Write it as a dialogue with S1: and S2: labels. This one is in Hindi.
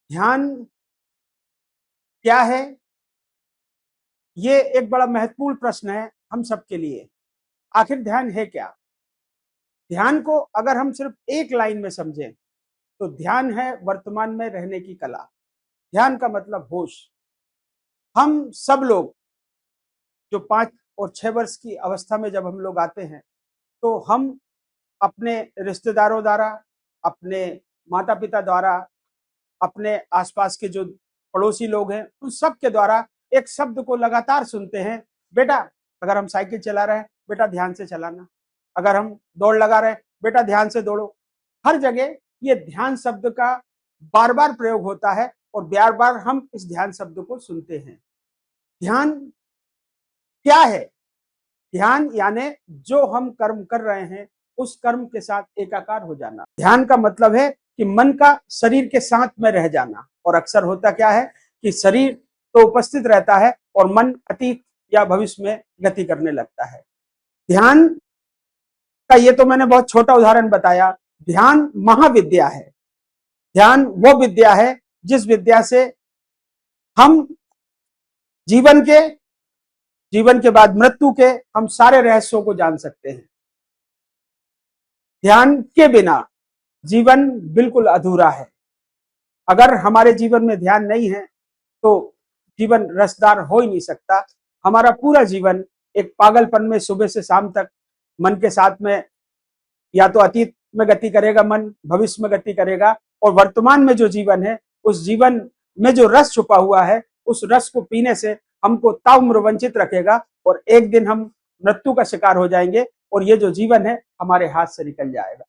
S1: ध्यान क्या है? ये एक बड़ा महत्वपूर्ण प्रश्न है हम सबके लिए। आखिर ध्यान है क्या? ध्यान को अगर हम सिर्फ एक लाइन में समझें तो ध्यान है वर्तमान में रहने की कला। ध्यान का मतलब होश। हम सब लोग जो 5 और 6 वर्ष की अवस्था में जब हम लोग आते हैं तो हम अपने रिश्तेदारों द्वारा, अपने माता पिता द्वारा, अपने आसपास के जो पड़ोसी लोग हैं उन सब के द्वारा एक शब्द को लगातार सुनते हैं, बेटा अगर हम साइकिल चला रहे हैं बेटा ध्यान से चलाना, अगर हम दौड़ लगा रहे हैं बेटा ध्यान से दौड़ो। हर जगह ये ध्यान शब्द का बार बार प्रयोग होता है और बार बार हम इस ध्यान शब्द को सुनते हैं। ध्यान क्या है? ध्यान यानी जो हम कर्म कर रहे हैं उस कर्म के साथ एकाकार हो जाना। ध्यान का मतलब है कि मन का शरीर के साथ में रह जाना। और अक्सर होता क्या है कि शरीर तो उपस्थित रहता है और मन अतीत या भविष्य में गति करने लगता है। ध्यान का ये तो मैंने बहुत छोटा उदाहरण बताया। ध्यान महाविद्या है। ध्यान वो विद्या है जिस विद्या से हम जीवन के बाद मृत्यु के हम सारे रहस्यों को जान सकते हैं। ध्यान के बिना जीवन बिल्कुल अधूरा है। अगर हमारे जीवन में ध्यान नहीं है तो जीवन रसदार हो ही नहीं सकता। हमारा पूरा जीवन एक पागलपन में सुबह से शाम तक मन के साथ में या तो अतीत में गति करेगा, मन भविष्य में गति करेगा, और वर्तमान में जो जीवन है उस जीवन में जो रस छुपा हुआ है उस रस को पीने से हमको ताउम्र वंचित रखेगा और एक दिन हम मृत्यु का शिकार हो जाएंगे और ये जो जीवन है हमारे हाथ से निकल जाएगा।